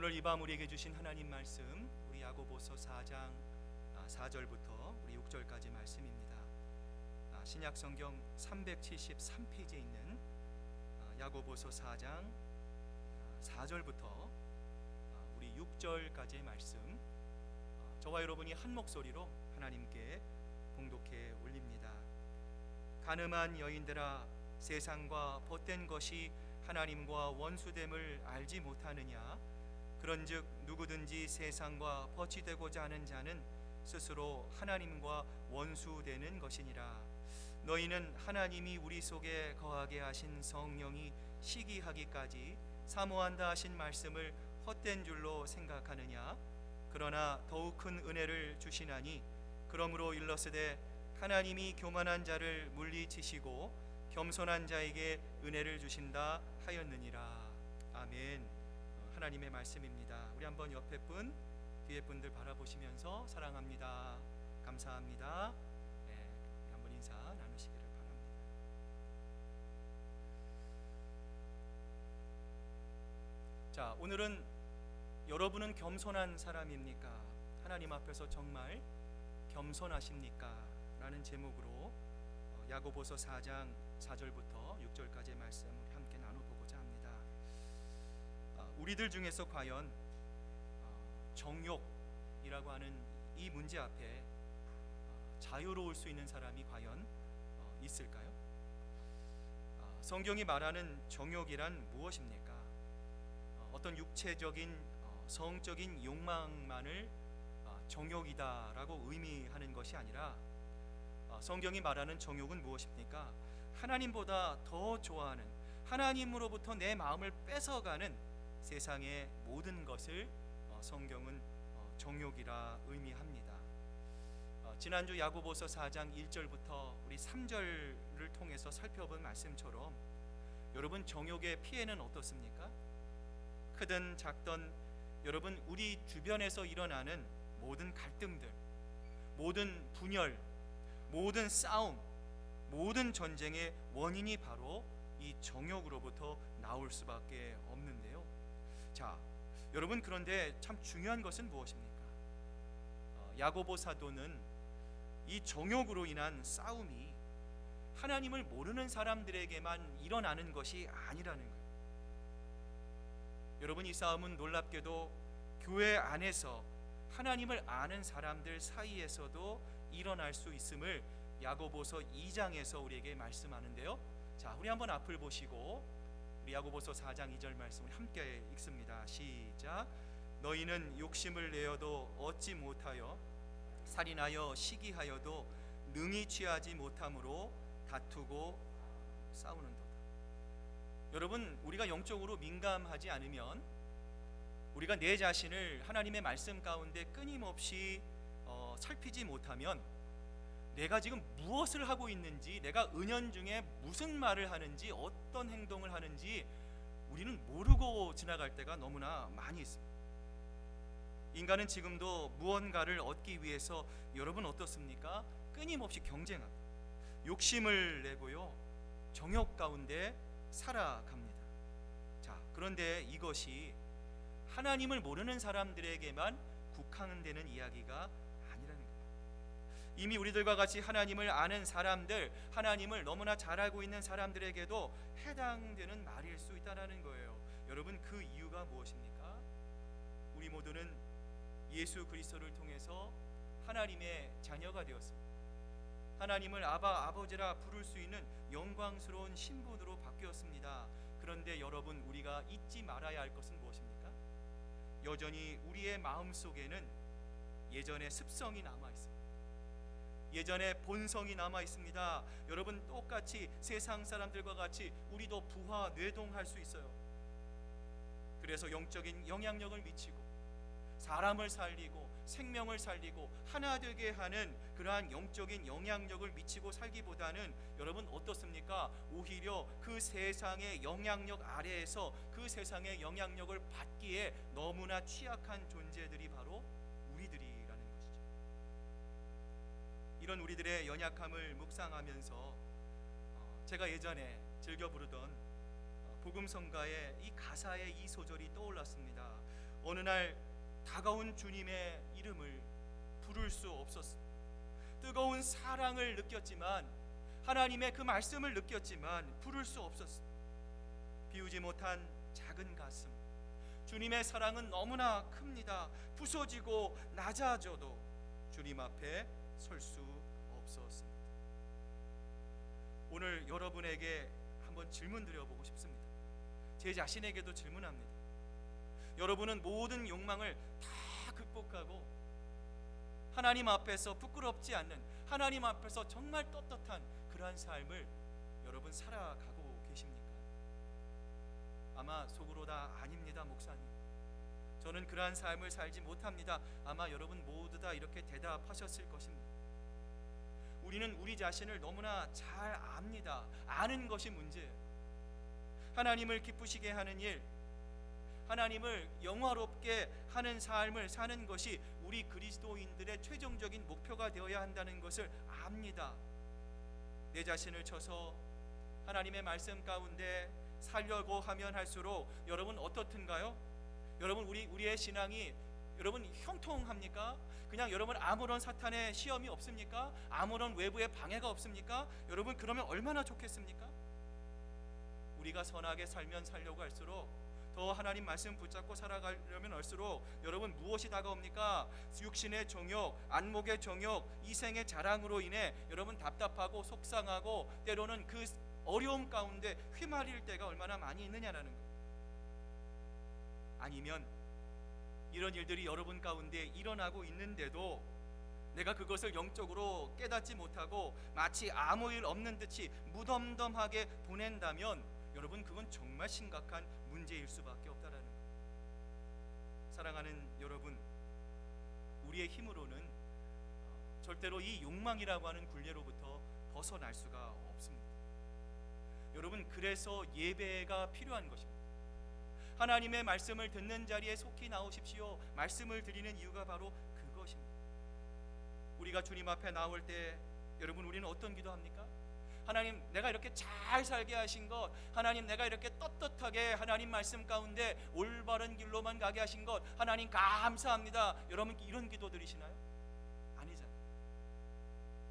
오늘 이 밤 우리에게 주신 하나님 말씀, 우리 야고보서 4장 4절부터 우리 6절까지 말씀입니다. 신약 성경 373페이지에 있는 야고보서 4장 4절부터 우리 6절까지의 말씀, 저와 여러분이 한 목소리로 하나님께 봉독해 올립니다. 가늠한 여인들아, 세상과 벗된 것이 하나님과 원수됨을 알지 못하느냐? 그런즉 누구든지 세상과 벗이 되고자 하는 자는 스스로 하나님과 원수되는 것이니라. 너희는 하나님이 우리 속에 거하게 하신 성령이 시기하기까지 사모한다 하신 말씀을 헛된 줄로 생각하느냐? 그러나 더욱 큰 은혜를 주시나니 그러므로 일러스되 하나님이 교만한 자를 물리치시고 겸손한 자에게 은혜를 주신다 하였느니라. 아멘. 하나님의 말씀입니다. 우리 한번 옆에 분, 뒤에 분들 바라보시면서 사랑합니다, 감사합니다, 한번 인사 나누시기를 바랍니다. 자, 오늘은 여러분은 겸손한 사람입니까? 하나님 앞에서 정말 겸손하십니까? 라는 제목으로 야고보서 4장 4절부터 6절까지의 말씀을 함께 나눠보고자 합니다. 우리들 중에서 과연 정욕이라고 하는 이 문제 앞에 자유로울 수 있는 사람이 과연 있을까요? 성경이 말하는 정욕이란 무엇입니까? 어떤 육체적인 성적인 욕망만을 정욕이다라고 의미하는 것이 아니라 성경이 말하는 정욕은 무엇입니까? 하나님보다 더 좋아하는, 하나님으로부터 내 마음을 뺏어가는 세상의 모든 것을 성경은 정욕이라 의미합니다. 지난주 야고보서 4장 1절부터 우리 3절을 통해서 살펴본 말씀처럼 여러분, 정욕의 피해는 어떻습니까? 크든 작든 여러분, 우리 주변에서 일어나는 모든 갈등들, 모든 분열, 모든 싸움, 모든 전쟁의 원인이 바로 이 정욕으로부터 나올 수밖에 없는데요. 자, 여러분, 그런데 참 중요한 것은 무엇입니까? 야고보 사도는 이 정욕으로 인한 싸움이 하나님을 모르는 사람들에게만 일어나는 것이 아니라는 거예요. 여러분, 이 싸움은 놀랍게도 교회 안에서 하나님을 아는 사람들 사이에서도 일어날 수 있음을 야고보서 2장에서 우리에게 말씀하는데요. 자, 우리 한번 앞을 보시고 우리 야고보서 4장 2절 말씀을 함께 읽습니다. 시작. 너희는 욕심을 내어도 얻지 못하여 살인하여 시기하여도 능히 취하지 못함으로 다투고 싸우는도다. 여러분, 우리가 영적으로 민감하지 않으면, 우리가 내 자신을 하나님의 말씀 가운데 끊임없이 살피지 못하면 내가 지금 무엇을 하고 있는지, 내가 은연중에 무슨 말을 하는지, 어떤 행동을 하는지 우리는 모르고 지나갈 때가 너무나 많이 있습니다. 인간은 지금도 무언가를 얻기 위해서 여러분 어떻습니까? 끊임없이 경쟁합니다. 욕심을 내고요, 정욕 가운데 살아갑니다. 자, 그런데 이것이 하나님을 모르는 사람들에게만 국한되는 이야기가 아니라는 거예요. 이미 우리들과 같이 하나님을 아는 사람들, 하나님을 너무나 잘 알고 있는 사람들에게도 해당되는 말일 수 있다는 거예요. 여러분, 그 이유가 무엇입니까? 우리 모두는 예수 그리스도를 통해서 하나님의 자녀가 되었습니다. 하나님을 아바, 아버지라 부를 수 있는 영광스러운 신분으로 바뀌었습니다. 그런데 여러분, 우리가 잊지 말아야 할 것은 무엇입니까? 여전히 우리의 마음속에는 예전의 습성이 남아 있습니다. 예전의 본성이 남아 있습니다. 여러분, 똑같이 세상 사람들과 같이 우리도 부하, 뇌동할 수 있어요. 그래서 영적인 영향력을 미치고 사람을 살리고 생명을 살리고 하나 되게 하는 그러한 영적인 영향력을 미치고 살기보다는 여러분 어떻습니까? 오히려 그 세상의 영향력 아래에서 그 세상의 영향력을 받기에 너무나 취약한 존재들이 바로 우리들이라는 것이죠. 이런 우리들의 연약함을 묵상하면서 제가 예전에 즐겨 부르던 복음성가의 이 가사의 이 소절이 떠올랐습니다. 어느 날 다가온 주님의 이름을 부를 수 없었습니다. 뜨거운 사랑을 느꼈지만, 하나님의 그 말씀을 느꼈지만 부를 수 없었습니다. 비우지 못한 작은 가슴, 주님의 사랑은 너무나 큽니다. 부서지고 낮아져도 주님 앞에 설 수 없었습니다. 오늘 여러분에게 한번 질문 드려보고 싶습니다. 제 자신에게도 질문합니다. 여러분은 모든 욕망을 다 극복하고 하나님 앞에서 부끄럽지 않는, 하나님 앞에서 정말 떳떳한 그러한 삶을 여러분 살아가고 계십니까? 아마 속으로 다 아닙니다, 목사님. 저는 그러한 삶을 살지 못합니다. 아마 여러분 모두 다 이렇게 대답하셨을 것입니다. 우리는 우리 자신을 너무나 잘 압니다. 아는 것이 문제예요. 하나님을 기쁘시게 하는 일, 하나님을 영화롭게 하는 삶을 사는 것이 우리 그리스도인들의 최종적인 목표가 되어야 한다는 것을 압니다. 내 자신을 쳐서 하나님의 말씀 가운데 살려고 하면 할수록 여러분 어떻든가요? 여러분 우리의 신앙이 여러분 형통합니까? 그냥 여러분 아무런 사탄의 시험이 없습니까? 아무런 외부의 방해가 없습니까? 여러분 그러면 얼마나 좋겠습니까? 우리가 선하게 살면 살려고 할수록, 더 하나님 말씀 붙잡고 살아가려면 할수록 여러분 무엇이 다가옵니까? 육신의 정욕, 안목의 정욕, 이생의 자랑으로 인해 여러분 답답하고 속상하고 때로는 그 어려움 가운데 휘말릴 때가 얼마나 많이 있느냐라는 거예요. 아니면 이런 일들이 여러분 가운데 일어나고 있는데도 내가 그것을 영적으로 깨닫지 못하고 마치 아무 일 없는 듯이 무덤덤하게 보낸다면 여러분 그건 정말 심각한 문제일 수밖에 없다라는 거예요. 사랑하는 여러분, 우리의 힘으로는 절대로 이 욕망이라고 하는 굴레로부터 벗어날 수가 없습니다. 여러분 그래서 예배가 필요한 것입니다. 하나님의 말씀을 듣는 자리에 속히 나오십시오. 말씀을 드리는 이유가 바로 그것입니다. 우리가 주님 앞에 나올 때 여러분 우리는 어떤 기도합니까? 하나님, 내가 이렇게 잘 살게 하신 것, 하나님 내가 이렇게 떳떳하게 하나님 말씀 가운데 올바른 길로만 가게 하신 것 하나님 감사합니다. 여러분 이런 기도 드리시나요? 아니잖아요.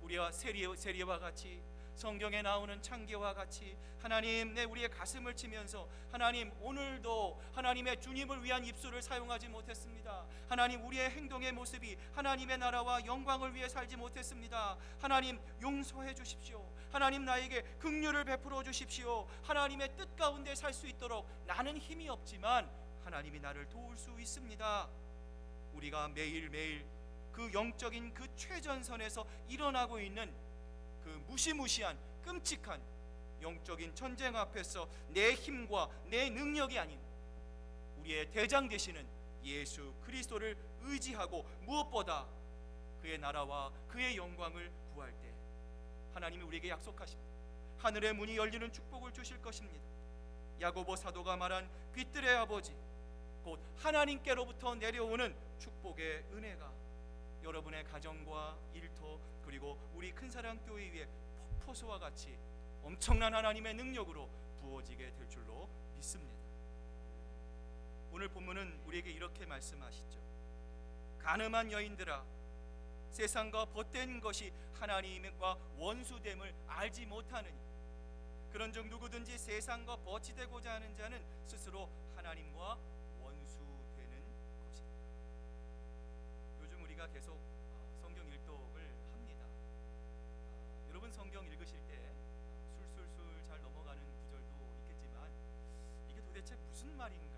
우리와 세리와 같이 성경에 나오는 창기와 같이 하나님 내 우리의 가슴을 치면서 하나님 오늘도 하나님의 주님을 위한 입술을 사용하지 못했습니다. 하나님 우리의 행동의 모습이 하나님의 나라와 영광을 위해 살지 못했습니다. 하나님 용서해 주십시오. 하나님 나에게 긍휼을 베풀어 주십시오. 하나님의 뜻 가운데 살 수 있도록 나는 힘이 없지만 하나님이 나를 도울 수 있습니다. 우리가 매일매일 그 영적인 그 최전선에서 일어나고 있는 그 무시무시한 끔찍한 영적인 전쟁 앞에서 내 힘과 내 능력이 아닌 우리의 대장 되시는 예수 그리스도를 의지하고 무엇보다 그의 나라와 그의 영광을 구할 때 하나님이 우리에게 약속하십니다. 하늘의 문이 열리는 축복을 주실 것입니다. 야고보 사도가 말한 빛들의 아버지 곧 하나님께로부터 내려오는 축복의 은혜가 여러분의 가정과 일터 그리고 우리 큰사랑교회 위에 폭포수와 같이 엄청난 하나님의 능력으로 부어지게 될 줄로 믿습니다. 오늘 본문은 우리에게 이렇게 말씀하시죠. 간음한 여인들아, 세상과 벗된 것이 하나님과 원수됨을 알지 못하느니 그런즉 누구든지 세상과 버치되고자 하는 자는 스스로 하나님과 원수되는 것입니다. 요즘 우리가 계속 성경 일독을 합니다. 여러분 성경 읽으실 때 술술술 잘 넘어가는 구절도 있겠지만 이게 도대체 무슨 말인가,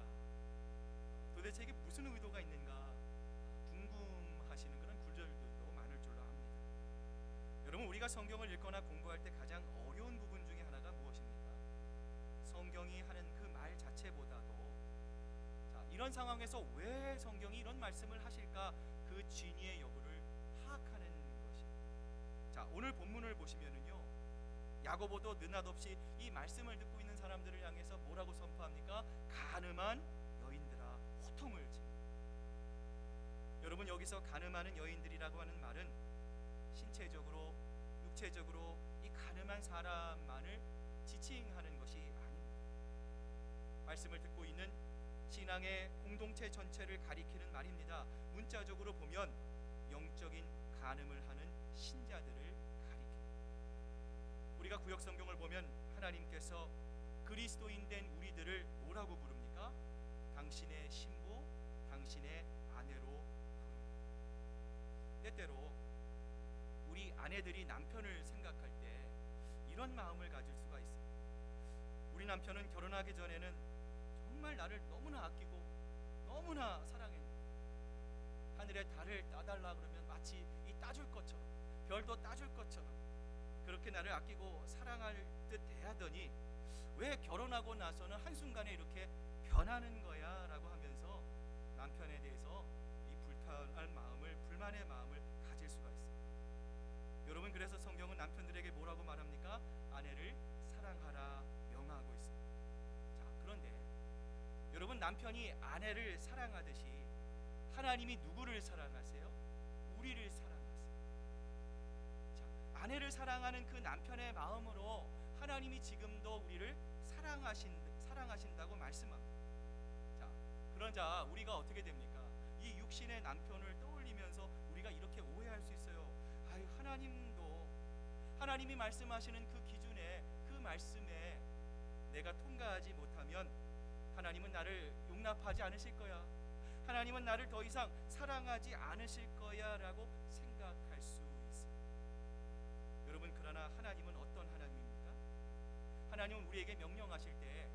도대체 이게 무슨 의도가 있는가 궁금하시는 그런 구절들도 많을 줄로 압니다. 여러분 우리가 성경을 읽거나 공부할 때 가장 어려운 부분 중에 하나가 무엇입니까? 성경이 하는 그 말 자체보다도 이런 상황에서 왜 성경이 이런 말씀을 하실까 그 진위의 여부를 파악하는 것입니다. 자, 오늘 본문을 보시면은요, 야고보도 느닷없이 이 말씀을 듣고 있는 사람들을 향해서 뭐라고 선포합니까? 간음한 여인들아 호통을 칩니다. 여러분 여기서 간음하는 여인들이라고 하는 말은 신체적으로 육체적으로 이 간음한 사람만을 지칭하는 것이 아닙니다. 말씀을 듣고 있는 신앙의 공동체 전체를 가리키는 말입니다. 문자적으로 보면 영적인 간음을 하는 신자들을 가리킵니다. 우리가 구약 성경을 보면 하나님께서 그리스도인 된 우리들을 뭐라고 부릅니까? 당신의 신부, 당신의 아내로 부릅니다. 때때로 우리 아내들이 남편을 생각할 때 이런 마음을 가질 수가 있습니다. 우리 남편은 결혼하기 전에는 정말 나를 너무나 아끼고 너무나 사랑했는데 하늘에 달을 따달라 그러면 마치 이 따줄 것처럼, 별도 따줄 것처럼 그렇게 나를 아끼고 사랑할 듯 대하더니 왜 결혼하고 나서는 한순간에 이렇게 변하는 거야 라고 하면서 남편에 대해서 이 불편한 마음을, 불만의 마음을 가질 수가 있습니다. 여러분, 그래서 성경은 남편들에게 뭐라고 말합니까? 아내를 사랑하라 명하고 있습니다. 자, 그런데 여러분, 남편이 아내를 사랑하듯이 하나님이 누구를 사랑하세요? 우리를 사랑하세요. 자, 아내를 사랑하는 그 남편의 마음으로 하나님이 지금도 우리를 사랑하신다고 말씀합니다. 자, 그러자 우리가 어떻게 됩니까? 이 육신의 남편을 떠올리면서 우리가 이렇게 오해할 수 있어요. 아유, 하나님도 하나님이 말씀하시는 그 기준에, 그 말씀에 내가 통과하지 못하면 하나님은 나를 용납하지 않으실 거야, 하나님은 나를 더 이상 사랑하지 않으실 거야 라고 생각할 수 있습니다. 여러분, 그러나 하나님은 어떤 하나님입니까? 하나님은 우리에게 명령하실 때,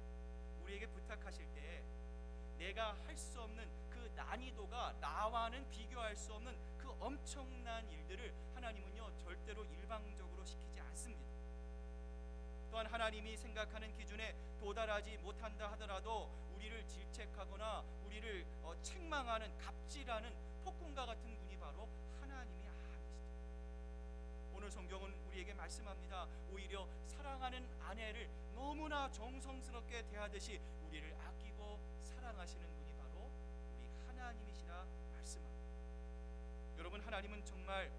우리에게 부탁하실 때 내가 할 수 없는 그 난이도가 나와는 비교할 수 없는 그 엄청난 일들을 하나님은요 절대로 일방적으로 시키지 않습니다. 또한 하나님이 생각하는 기준에 도달하지 못한다 하더라도 우리를 질책하거나 우리를 책망하는 갑질하는 폭군과 같은 분이 바로 하나님이 아니시죠. 오늘 성경은 우리에게 말씀합니다. 오히려 사랑하는 아내를 너무나 정성스럽게 대하듯이 우리를 아끼고 사랑하시는 분이 바로 우리 하나님이시라 말씀합니다. 여러분, 하나님은 정말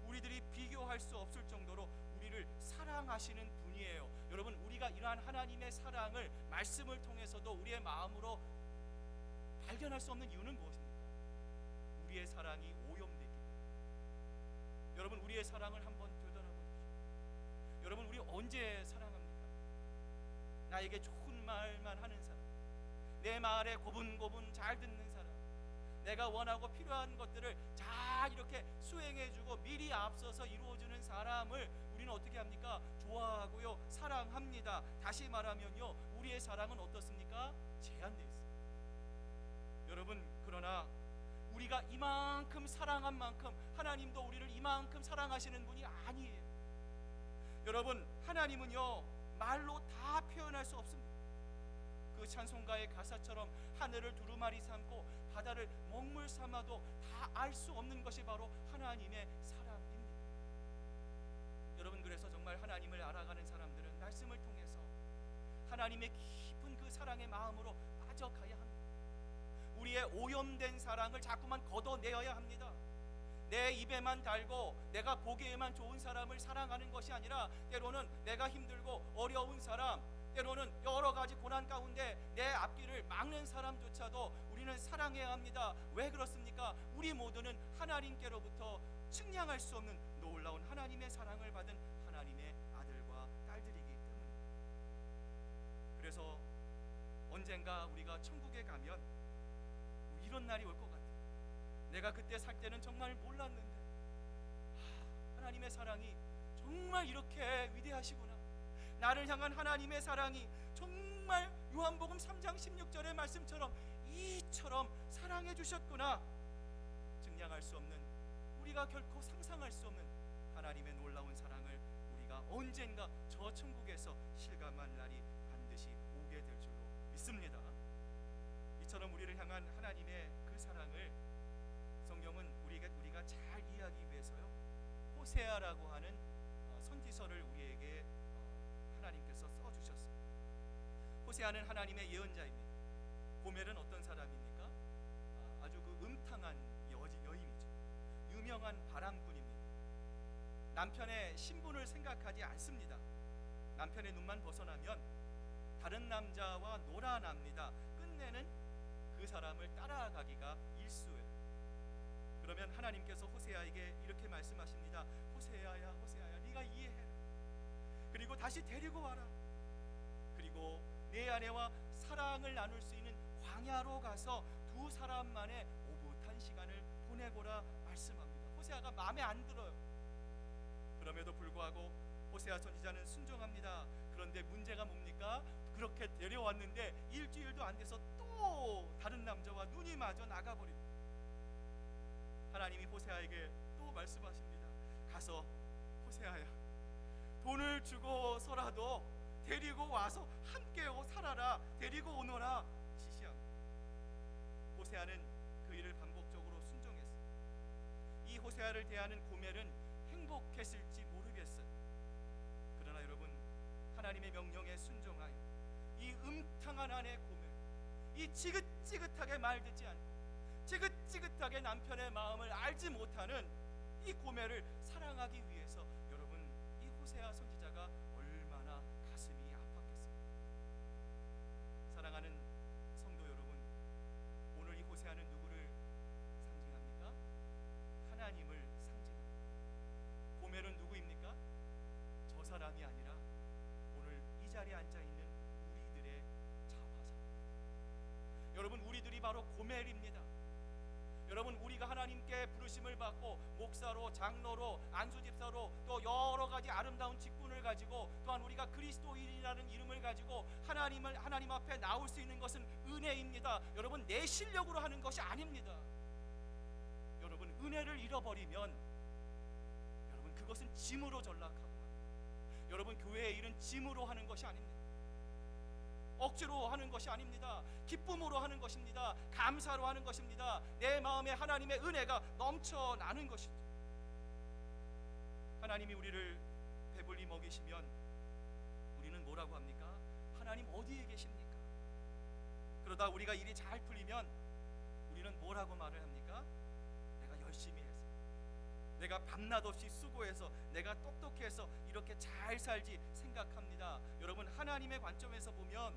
우리들이 비교할 수 없을 정도로 우리를 사랑하시는 분이에요. 여러분, 우리가 이러한 하나님의 사랑을 말씀을 통해서도 우리의 마음으로 발견할 수 없는 이유는 무엇입니까? 우리의 사랑이 오염되기. 여러분, 우리의 사랑을 한번 되돌아보십시오. 여러분, 우리 언제 사랑합니까? 나에게 좋은 말만 하는 사람, 내 말에 고분고분 잘 듣는 사람, 내가 원하고 필요한 것들을 잘 이렇게 수행해주고 미리 앞서서 이루어주는 사람을 우리는 어떻게 합니까? 좋아하고요, 사랑합니다. 다시 말하면요, 우리의 사랑은 어떻습니까? 제한되어 있습니다. 여러분, 그러나 우리가 이만큼 사랑한 만큼 하나님도 우리를 이만큼 사랑하시는 분이 아니에요. 여러분, 하나님은요 말로 다 표현할 수 없습니다. 그 찬송가의 가사처럼 하늘을 두루마리 삼고 바다를 먹물 삼아도 다 알 수 없는 것이 바로 하나님의 사랑입니다. 여러분, 그래서 정말 하나님을 알아가는 사람들은 말씀을 통해서 하나님의 깊은 그 사랑의 마음으로 빠져가야 합니다. 우리의 오염된 사랑을 자꾸만 걷어내어야 합니다. 내 입에만 달고 내가 보기에만 좋은 사람을 사랑하는 것이 아니라 때로는 내가 힘들고 어려운 사람, 때로는 여러 가지 고난 가운데 내 앞길을 막는 사람조차도 우리는 사랑해야 합니다. 왜 그렇습니까? 우리 모두는 하나님께로부터 측량할 수 없는 놀라운 하나님의 사랑을 받은 하나님의 아들과 딸들이기 때문입니다. 그래서 언젠가 우리가 천국에 가면 이런 날이 올 것 같아요. 내가 그때 살 때는 정말 몰랐는데 하나님의 사랑이 정말 이렇게 위대하시구나, 나를 향한 하나님의 사랑이 정말 요한복음 3장 16절의 말씀처럼 이처럼 사랑해 주셨구나. 증량할 수 없는, 우리가 결코 상상할 수 없는 하나님의 놀라운 사랑을 우리가 언젠가 저 천국에서 실감할 날이 반드시 오게 될 줄로 믿습니다. 이처럼 우리를 향한 하나님의 그 사랑을 성경은 우리가 잘 이해하기 위해서요 호세아라고 하는 선지서를 우리에게 하나님께서 써주셨습니다. 호세아는 하나님의 예언자입니다. 고멜은 어떤 사람입니까? 아주 그 음탕한 여인이죠. 유명한 바람꾼입니다. 남편의 신분을 생각하지 않습니다. 남편의 눈만 벗어나면 다른 남자와 놀아납니다. 끝내는 그 사람을 따라가기가 일쑤예요. 그러면 하나님께서 호세아에게 이렇게 말씀하십니다. 호세아야, 호세아야, 네가 이해해라. 그리고 다시 데리고 와라. 그리고 내 아내와 사랑을 나눌 수 있는 광야로 가서 두 사람만의 오붓한 시간을 보내고라 말씀합니다. 호세아가 마음에 안 들어요. 그럼에도 불구하고 호세아 선지자는 순종합니다. 그런데 문제가 뭡니까? 그렇게 데려왔는데 일주일도 안 돼서 또 다른 남자와 눈이 마저 나가버립니다. 하나님이 호세아에게 또 말씀하십니다. 가서 호세아야, 돈을 주고서라도 데리고 와서 함께 살아라, 데리고 오너라 지시합니다. 호세아는 그 일을 반복적으로 순종했습니다. 이 호세아를 대하는 고멜은 행복했을지 모르겠어요. 그러나 여러분, 하나님의 명령에 순종하여 이 음탕한 아내 고멜, 이 지긋지긋하게 말 듣지 않고 지긋지긋하게 남편의 마음을 알지 못하는 이 고멜을 사랑하기 위해서 여러분, 이 호세아 선지자가 얼마나 가슴이 아팠겠습니까? 사랑하는 성도 여러분, 오늘 이 호세아는 누구를 상징합니까? 하나님을 상징합니다. 고멜은 누구입니까? 저 사람이 아니라 오늘 이 자리에 앉아 있는 우리들의 자화상. 여러분, 우리들이 바로 고멜입니다. 여러분, 우리가 하나님께 부르심을 받고 목사로, 장로로, 안수집사로 또 여러 가지 아름다운 직분을 가지고 또한 우리가 그리스도인이라는 이름을 가지고 하나님 앞에 나올 수 있는 것은 은혜입니다. 여러분, 내 실력으로 하는 것이 아닙니다. 여러분, 은혜를 잃어버리면 여러분, 그것은 짐으로 전락하고 맙니다. 여러분, 교회의 일은 짐으로 하는 것이 아닙니다. 억지로 하는 것이 아닙니다. 기쁨으로 하는 것입니다. 감사로 하는 것입니다. 내 마음에 하나님의 은혜가 넘쳐나는 것이죠. 하나님이 우리를 배불리 먹이시면 우리는 뭐라고 합니까? 하나님 어디에 계십니까? 그러다 우리가 일이 잘 풀리면 우리는 뭐라고 말을 합니까? 내가 열심히 해서, 내가 밤낮 없이 수고해서, 내가 똑똑해서 이렇게 잘 살지 생각합니다. 여러분, 하나님의 관점에서 보면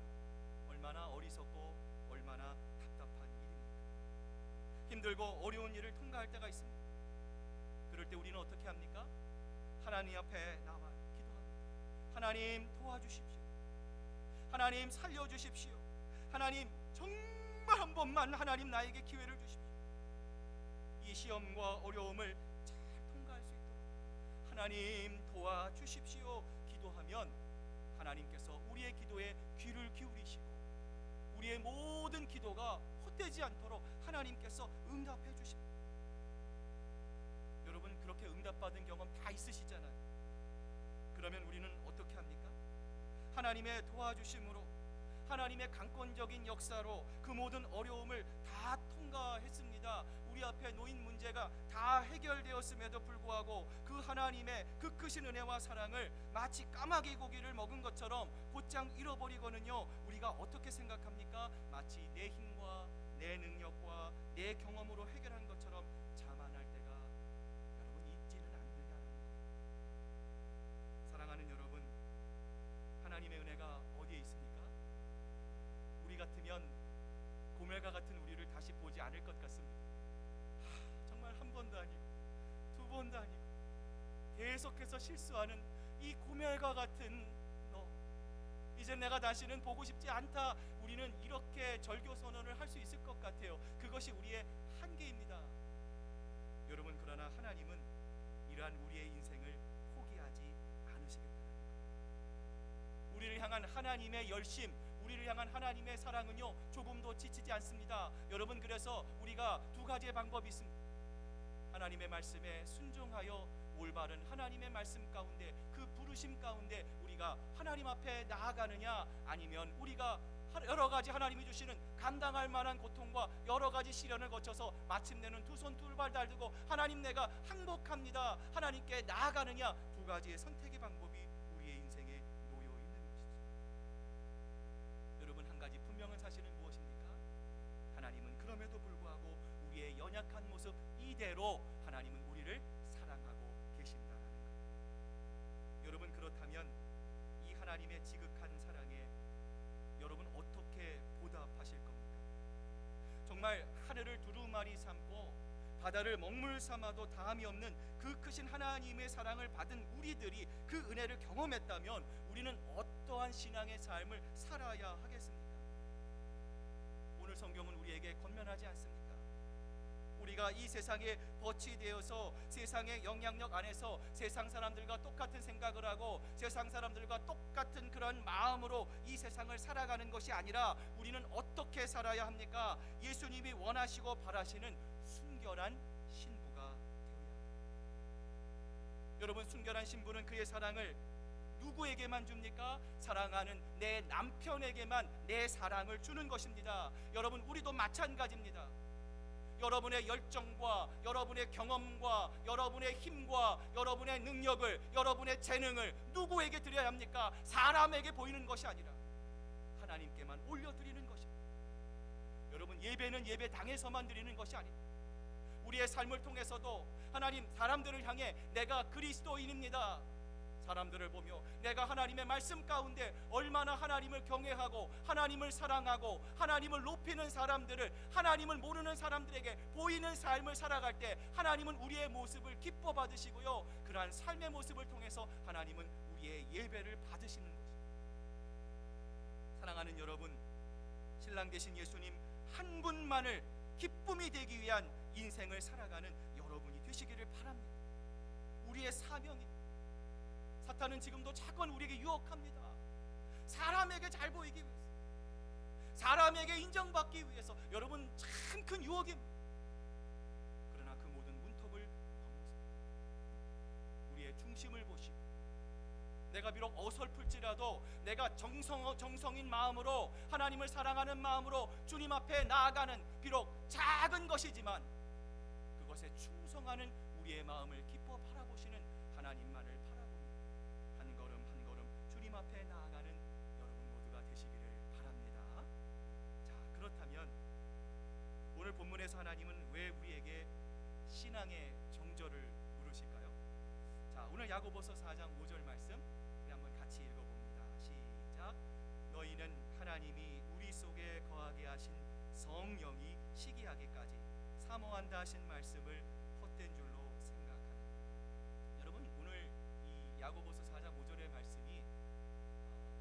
얼마나 어리석고 얼마나 답답한 일입니까? 힘들고 어려운 일을 통과할 때가 있습니다. 그럴 때 우리는 어떻게 합니까? 하나님 앞에 나와 기도합니다. 하나님 도와주십시오. 하나님 살려주십시오. 하나님 정말 한 번만 하나님 나에게 기회를 주십시오. 이 시험과 어려움을 잘 통과할 수 있도록 하나님 도와주십시오 기도하면 하나님께서 우리의 기도에 귀를 기울이시고 우리의 모든 기도가 헛되지 않도록 하나님께서 응답해 주십니다. 여러분, 그렇게 응답받은 경험 다 있으시잖아요. 그러면 우리는 어떻게 합니까? 하나님의 도와주심으로, 하나님의 강권적인 역사로 그 모든 어려움을 다 통과했습니다. 우리 앞에 놓인 문제가 다 해결되었음에도 불구하고 그 하나님의 그 크신 은혜와 사랑을 마치 까마귀 고기를 먹은 것처럼 곧장 잃어버리거든요. 우리가 어떻게 생각합니까? 마치 내 힘과 내 능력과 내 경험으로 해결한 것처럼 자만할 때가 여러분 있지는 않느냐는 거예요. 사랑하는 여러분, 하나님의 은혜가 어디에 있습니까? 우리 같으면 고멜과 같은 우리를 다시 보지 않을 것 같습니다. 정말 한 번도 아니고 두 번도 아니고 계속해서 실수하는 이 고멜과 같은 너, 이제 내가 다시는 보고 싶지 않다. 우리는 이렇게 절교 선언을 할 수 있을 것 같아요. 그것이 우리의 한계입니다. 여러분, 그러나 하나님은 이러한 우리의 인생을 포기하지 않으시겠다는 거예요. 우리를 향한 하나님의 열심, 우리를 향한 하나님의 사랑은요 조금도 지치지 않습니다. 여러분, 그래서 우리가 두 가지의 방법이 있습니다. 하나님의 말씀에 순종하여 올바른 하나님의 말씀 가운데, 그 부르심 가운데 우리가 하나님 앞에 나아가느냐, 아니면 우리가 여러 가지 하나님이 주시는 감당할 만한 고통과 여러 가지 시련을 거쳐서 마침내는 두 손 두 발 달들고 하나님 내가 항복합니다, 하나님께 나아가느냐, 두 가지의 선택의 방법이 우리의 인생에 놓여 있는 것이죠. 여러분, 한 가지 분명한 사실은 무엇입니까? 하나님은 그럼에도 불구하고 우리의 연약한 모습 이대로 하나님은 우리를 사랑하고 계신다는 것. 여러분, 그렇다면 이 하나님의 지극한 사랑에 하늘을 두루마리 삼고 바다를 먹물 삼아도 다함이 없는 그 크신 하나님의 사랑을 받은 우리들이 그 은혜를 경험했다면 우리는 어떠한 신앙의 삶을 살아야 하겠습니까? 오늘 성경은 우리에게 권면하지 않습니까? 우리가 이 세상에 벗이 되어서 세상의 영향력 안에서 세상 사람들과 똑같은 생각을 하고 세상 사람들과 똑같은 그런 마음으로 이 세상을 살아가는 것이 아니라 우리는 어떻게 살아야 합니까? 예수님이 원하시고 바라시는 순결한 신부가 되어야 합니다. 여러분, 순결한 신부는 그의 사랑을 누구에게만 줍니까? 사랑하는 내 남편에게만 내 사랑을 주는 것입니다. 여러분, 우리도 마찬가지입니다. 여러분의 열정과 여러분의 경험과 여러분의 힘과 여러분의 능력을, 여러분의 재능을 누구에게 드려야 합니까? 사람에게 보이는 것이 아니라 하나님께만 올려드리는 것입니다. 여러분, 예배는 예배당에서만 드리는 것이 아닙니다. 우리의 삶을 통해서도 하나님, 사람들을 향해 내가 그리스도인입니다, 사람들을 보며 내가 하나님의 말씀 가운데 얼마나 하나님을 경외하고 하나님을 사랑하고 하나님을 높이는 사람들을, 하나님을 모르는 사람들에게 보이는 삶을 살아갈 때 하나님은 우리의 모습을 기뻐 받으시고요, 그러한 삶의 모습을 통해서 하나님은 우리의 예배를 받으시는 것입니다. 사랑하는 여러분, 신랑 되신 예수님 한 분만을 기쁨이 되기 위한 인생을 살아가는 여러분이 되시기를 바랍니다. 우리의 사명입니다. 사탄은 지금도 자꾸만 우리에게 유혹합니다. 사람에게 잘 보이기 위해서, 사람에게 인정받기 위해서. 여러분, 참 큰 유혹입니다. 그러나 그 모든 문턱을 넘어서 우리의 중심을 보시고, 내가 비록 어설플지라도 내가 정성인 마음으로 하나님을 사랑하는 마음으로 주님 앞에 나아가는 비록 작은 것이지만 그것에 충성하는 우리의 마음을 기뻐 바라보시는 하나님만을 한 걸음 한 걸음 주님 앞에 나아가는 여러분 모두가 되시기를 바랍니다. 자, 그렇다면 오늘 본문에서 하나님은 왜 우리에게 신앙의 정절을 물으실까요? 자, 오늘 야고보서 4장 5절 말씀 우리 한번 같이 읽어봅니다. 시작. 너희는 하나님이 우리 속에 거하게 하신 성령이 시기하기까지 사모한다 하신 말씀을 헛된 줄로 생각하는. 여러분, 오늘 이 야고보서 4장 5절의 말씀이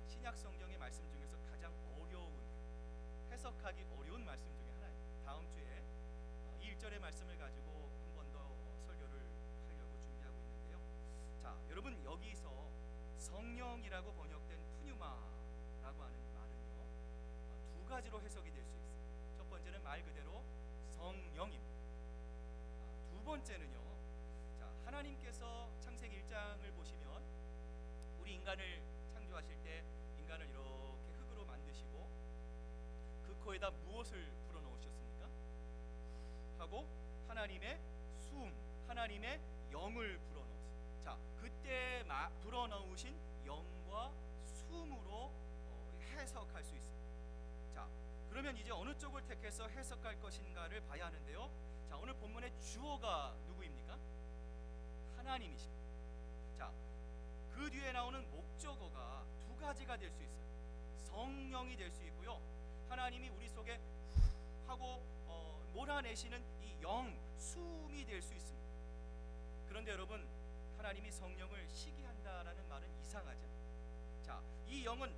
신약 성경의 말씀 중에서 가장 어려운, 해석하기 어려운 말씀 중에 하나입니다. 다음 주에 이 1절의 말씀을 가지고 한 번 더 설교를 하려고 준비하고 있는데요. 자, 여러분, 여기서 성령이라고 번역된 푸뉴마라고 하는 말은요, 두 가지로 해석이 될 수 있어요. 첫 번째는 말 그대로 성령입니다. 두 번째는요, 자, 하나님께서 창세기 1장을 보시면 우리 인간을 창조하실 때 인간을 이렇게 흙으로 만드시고 그 코에다 무엇을 불어넣으셨습니까? 하고 하나님의 숨, 하나님의 영을 불어넣었어요. 자, 그때 불어넣으신 영과 숨으로 해석할 수 있습니다. 자, 그러면 이제 어느 쪽을 택해서 해석할 것인가를 봐야 하는데요. 자, 오늘 본문의 주어가 누구입니까? 하나님이십니다. 자, 그 뒤에 나오는 목적어가 두 가지가 될 수 있어요. 성령이 될 수 있고요, 하나님이 우리 속에 하고 몰아내시는 이 영, 숨이 될 수 있습니다. 그런데 여러분, 하나님이 성령을 시기한다라는 말은 이상하죠. 자, 이 영은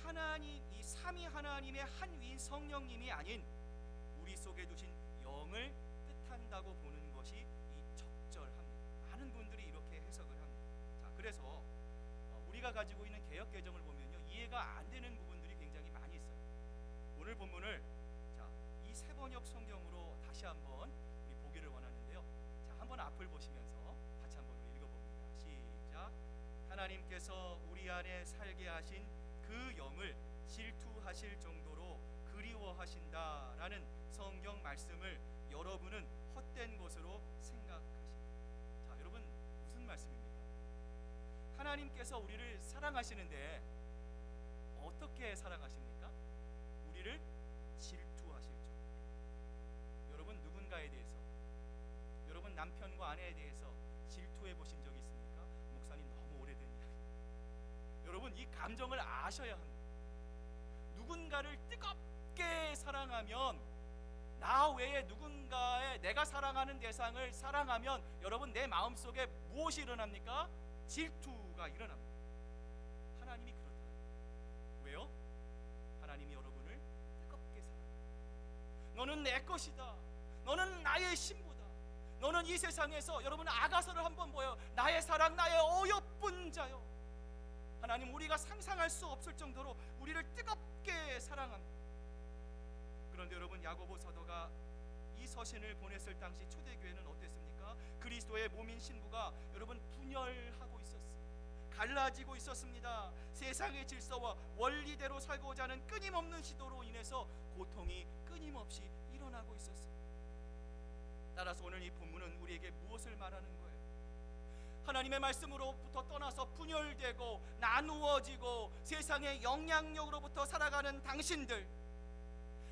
하나님, 이 삼위 하나님의 한 위인 성령님이 아닌 우리 속에 두신 영을 뜻한다고 보는 것이 이 적절합니다. 많은 분들이 이렇게 해석을 합니다. 자, 그래서 우리가 가지고 있는 개역 개정을 보면요, 이해가 안 되는 부분들이 굉장히 많이 있어요. 오늘 본문을 자, 이 세 번역 성경으로 다시 한번 우리 보기를 원하는데요. 자, 한번 앞을 보시면서 같이 한번 우리 읽어봅니다. 시작. 하나님께서 우리 안에 살게 하신 그 영을 질투하실 정도로 그리워하신다라는 성경 말씀을 여러분은 헛된 것으로 생각하십니다. 자, 여러분, 무슨 말씀입니까? 하나님께서 우리를 사랑하시는데 어떻게 사랑하십니까? 우리를 질투하실 정도. 여러분, 누군가에 대해서, 여러분 남편과 아내에 대해서 질투해 보신 적이 있습니까? 목사님, 너무 오래된 이야기. 여러분, 이 감정을 아셔야 합니다. 누군가를 뜨겁게 사랑하면 나 외에 누군가의 내가 사랑하는 대상을 사랑하면 여러분 내 마음속에 무엇이 일어납니까? 질투가 일어납니다. 하나님이 그렇다. 왜요? 하나님이 여러분을 뜨겁게 사랑해요. 너는 내 것이다. 너는 나의 신부다. 너는 이 세상에서 여러분 아가서를 한번 보여. 나의 사랑, 나의 어여쁜 자요. 하나님 우리가 상상할 수 없을 정도로 우리를 뜨겁게 사랑합니다. 그런데 여러분 야고보 사도가 이 서신을 보냈을 당시 초대교회는 어땠습니까? 그리스도의 몸인 신부가 여러분 분열하고 있었어요. 갈라지고 있었습니다. 세상의 질서와 원리대로 살고자 하는 끊임없는 시도로 인해서 고통이 끊임없이 일어나고 있었어요. 따라서 오늘 이 본문은 우리에게 무엇을 말하는 거예요? 하나님의 말씀으로부터 떠나서 분열되고 나누어지고 세상의 영향력으로부터 살아가는 당신들,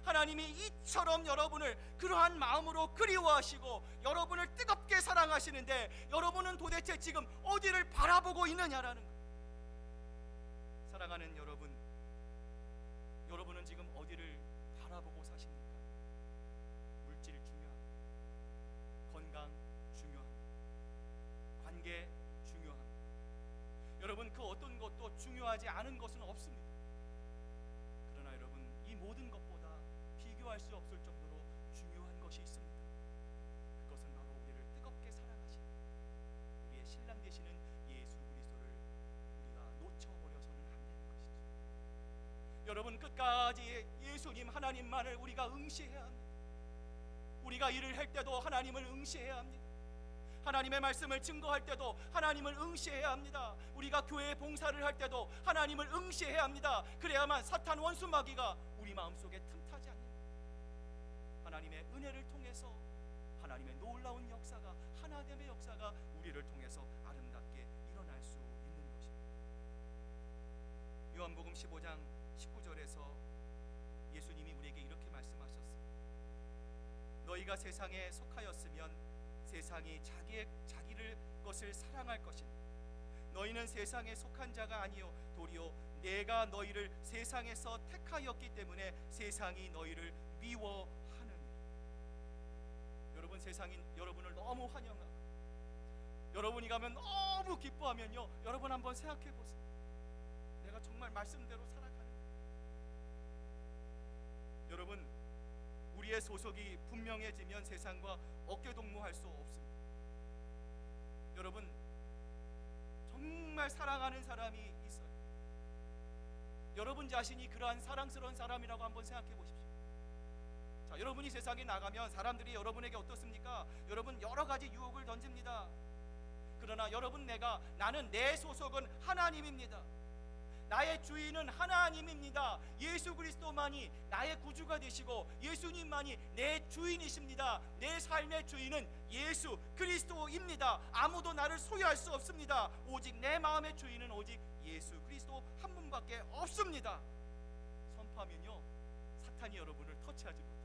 하나님이 이처럼 여러분을 그러한 마음으로 그리워하시고 여러분을 뜨겁게 사랑하시는데 여러분은 도대체 지금 어디를 바라보고 있느냐라는 거예요. 사랑하는 여러분, 여러분은 지금 어디를 바라보고 사십니까? 물질 중요합니다. 건강 중요합니다. 관계 중요합니다. 여러분 그 어떤 것도 중요하지 않은 것은 없습니다. 그러나 여러분 이 모든 것보다 비교할 수 없을 정도로 중요한 것이 있습니다. 그것은 바로 우리를 뜨겁게 사랑하신 우리의 신랑 되시는 예수 그리스도를 우리가 놓쳐버려서는 안 되는 것이죠. 여러분 끝까지 예수님 하나님만을 우리가 응시해야 합니다. 우리가 일을 할 때도 하나님을 응시해야 합니다. 하나님의 말씀을 증거할 때도 하나님을 응시해야 합니다. 우리가 교회 봉사를 할 때도 하나님을 응시해야 합니다. 그래야만 사탄 원수 마귀가 우리 마음속에 틈타지 않습니다. 하나님의 은혜를 통해서 하나님의 놀라운 역사가, 하나님의 역사가 우리를 통해서 아름답게 일어날 수 있는 것입니다. 요한복음 15장 19절에서 예수님이 우리에게 이렇게 말씀하셨습니다. 너희가 세상에 속하였으면 세상이 자기를 것을 사랑할 것입니다. 너희는 세상에 속한 자가 아니요 도리어 내가 너희를 세상에서 택하였기 때문에 세상이 너희를 미워하느니라. 여러분 세상이 여러분을 너무 환영하고 여러분이 가면 너무 기뻐하면요, 여러분 한번 생각해 보세요. 내가 정말 말씀대로 살아가는가? 여러분 우리의 소속이 분명해지면 세상과 어깨동무할 수 없습니다. 여러분 정말 사랑하는 사람이 있어요. 여러분 자신이 그러한 사랑스러운 사람이라고 한번 생각해 보십시오. 자, 여러분이 세상에 나가면 사람들이 여러분에게 어떻습니까? 여러분 여러 가지 유혹을 던집니다. 그러나 여러분 나는 내 소속은 하나님입니다. 나의 주인은 하나님입니다. 예수 그리스도만이 나의 구주가 되시고 예수님만이 내 주인이십니다. 내 삶의 주인은 예수 그리스도입니다. 아무도 나를 소유할 수 없습니다. 오직 내 마음의 주인은 오직 예수 그리스도 한 분밖에 없습니다. 선포하면요, 사탄이 여러분을 터치하지 못합니다.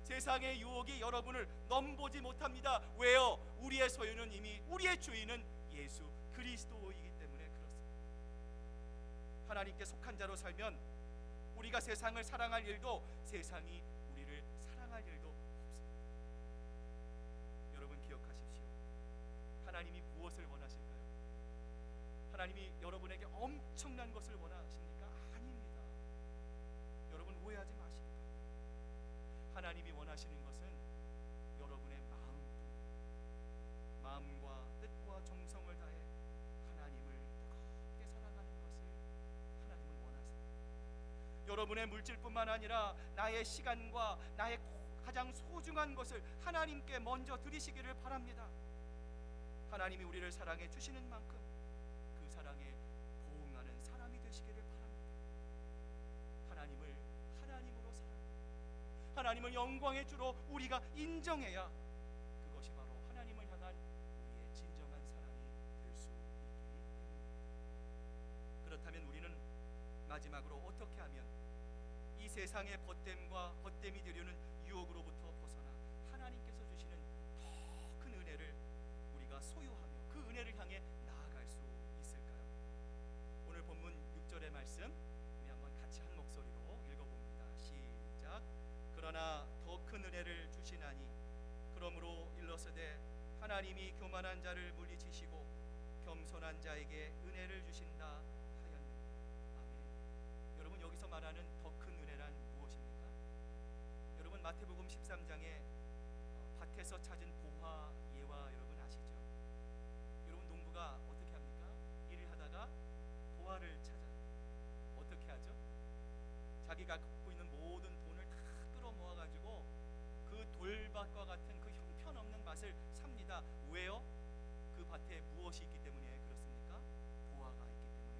세상의 유혹이 여러분을 넘보지 못합니다. 왜요? 우리의 소유는 이미, 우리의 주인은 예수 그리스도이기 때문에 그렇습니다. 하나님께 속한 자로 살면 우리가 세상을 사랑할 일도, 세상이 우리를 사랑할 일도 없습니다. 여러분 기억하십시오. 하나님이 무엇을 원하실까요? 하나님이 여러분에게 엄청난 것을 원하십니까? 아닙니다. 여러분 오해하지 마십시오. 하나님이 원하시는 것은 여러분의 마음과 뜻과 정성을 다해 하나님을 뜨겁게 사랑하는 것을 하나님은 원하십니다. 여러분의 물질뿐만 아니라 나의 시간과 나의 가장 소중한 것을 하나님께 먼저 드리시기를 바랍니다. 하나님이 우리를 사랑해 주시는 만큼 그 사랑에 보응하는 사람이 되시기를 바랍니다. 하나님을 하나님으로 사랑합니다. 하나님을 영광의 주로 우리가 인정해야 그것이 바로 하나님을 향한 우리의 진정한 사랑이 될 수 있기 때문입니다. 그렇다면 우리는 마지막으로 어떻게 하면 이 세상의 벗됨이 되려는 유혹으로부터 벗어나 하나님께서 주시는 더 큰 은혜를 우리가 소유하며 그 은혜를 향해 나아갈 수 있을까요? 오늘 본문 6절의 말씀 우리 한번 같이 한 목소리로 읽어봅니다. 시작. 그러나 더 큰 주시나니 그러므로 일러서되 하나님이 교만한 자를 물리치시고 겸손한 자에게 은혜를 주신다 하였느니라. 아멘. 여러분, 여기서 말하는 더 큰 은혜란 무엇입니까? 여러분, 마태복음 13장에 밭에서 찾은 보화 예화 여러분 아시죠? 여러분, 농부가 어떻게 합니까? 일을 하다가 보화를 찾아요. 어떻게 하죠? 자기가 갖고 있는 모든 돈을 다 끌어모아가지고 그 돌밭과 같은 그 형편없는 밭을 삽니다. 왜요? 그 밭에 무엇이 있기 때문에 그렇습니까? 보화가 있기 때문에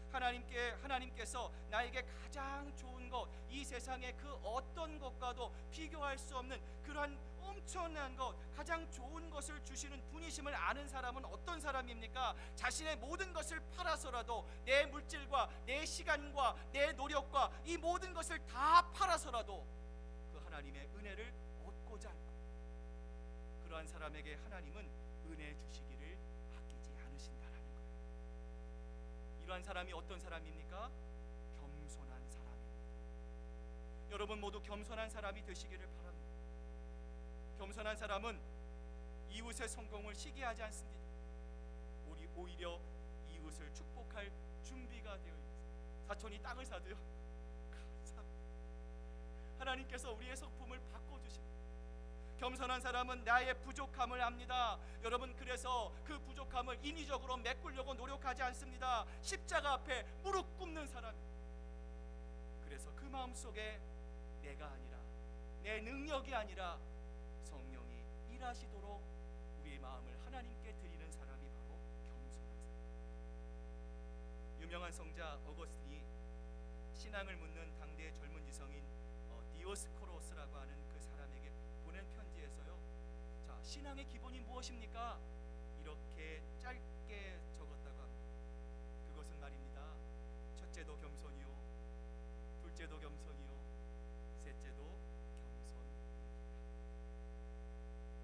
그렇습니다. 하나님께서 나에게 가장 좋은 것, 이 세상의 그 어떤 것과도 비교할 수 없는 그러한 엄청난 것, 가장 좋은 것을 주시는 분이심을 아는 사람은 어떤 사람입니까? 자신의 모든 것을 팔아서라도, 내 물질과 내 시간과 내 노력과 이 모든 것을 다 팔아서라도 그 하나님의 은혜를 얻고자 할 것, 그러한 사람에게 하나님은 은혜 주시기를 아끼지 않으신다라는 거예요. 이러한 사람이 어떤 사람입니까? 겸손한 사람입니다. 여러분 모두 겸손한 사람이 되시기를 바랍니다. 겸손한 사람은 이웃의 성공을 시기하지 않습니다. 오히려 이웃을 축복할 준비가 되어 있습니다. 사촌이 땅을 사도요, 감사합니다. 하나님께서 우리의 성품을 바꿔주십니다. 겸손한 사람은 나의 부족함을 압니다. 여러분, 그래서 그 부족함을 인위적으로 메꾸려고 노력하지 않습니다. 십자가 앞에 무릎 꿇는 사람입니다. 그래서 그 마음속에 내가 아니라, 내 능력이 아니라 성령이 일하시도록 우리의 마음을 하나님께 드리는 사람이 바로 겸손한 사람. 유명한 성자 어거스틴이 신앙을 묻는 당대의 젊은 지성인 디오스코로스라고 하는 그 사람에게 보낸 편지에서요, 자, 신앙의 기본이 무엇입니까? 이렇게 짧게 적었다고 합니다. 그것은 말입니다, 첫째도 겸손이요, 둘째도 겸손이요, 셋째도 겸손입니다.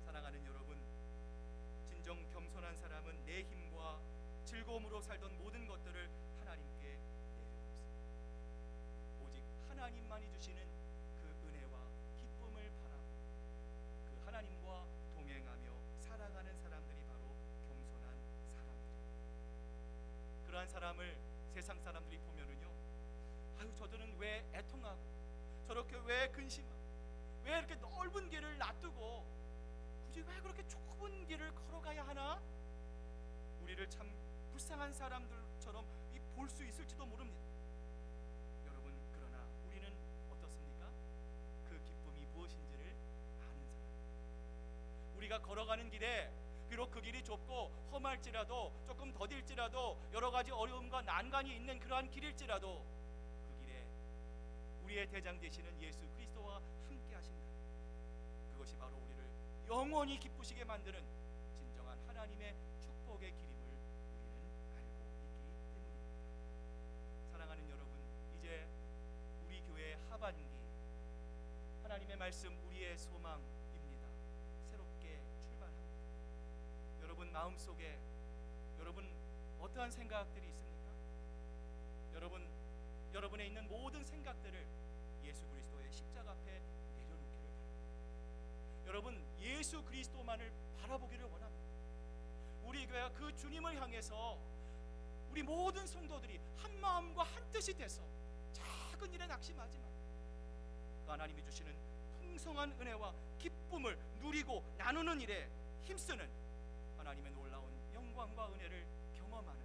사랑하는 여러분, 진정 겸손한 사람은 내 힘과 즐거움으로 살던 모든 것들을 하나님께 내려놓습니다. 오직 하나님만이 주시는 그 은혜와 기쁨을 바라고 그 하나님과 동행하며 살아가는 사람들이 바로 겸손한 사람들입니다. 그러한 사람을 세상 사람들이 보면은요, 아유, 저들은 왜 애통하고 저렇게 왜 근심하고 왜 이렇게 넓은 길을 놔두고 굳이 왜 그렇게 좁은 길을 걸어가야 하나? 우리를 참 불쌍한 사람들처럼 볼 수 있을지도 모릅니다. 여러분, 그러나 우리는 어떻습니까? 그 기쁨이 무엇인지를 아는 사람. 우리가 걸어가는 길에 비록 그 길이 좁고 험할지라도, 조금 더딜지라도, 여러 가지 어려움과 난관이 있는 그러한 길일지라도 그 길에 우리의 대장 되시는 예수 그리스도와 함께 하신다. 그것이 바로 우리를 영원히 기쁘시게 만드는 진정한 하나님의 축복의 길임을 우리는 알고 있기 때문입니다. 사랑하는 여러분, 이제 우리 교회 하반기, 하나님의 말씀 우리의 소망입니다. 새롭게 출발합니다. 여러분 마음속에 여러분 어떠한 생각들이 있습니까? 여러분의 있는 모든 생각들을 예수 그리스도의 십자가 앞에 내려놓기를 바랍니다. 여러분, 예수 그리스도만을 바라보기를 원합니다. 우리 교회가 그 주님을 향해서 우리 모든 성도들이 한 마음과 한 뜻이 돼서 작은 일에 낙심하지 말고 그 하나님이 주시는 풍성한 은혜와 기쁨을 누리고 나누는 일에 힘쓰는 하나님의 놀라운 영광과 은혜를 경험하는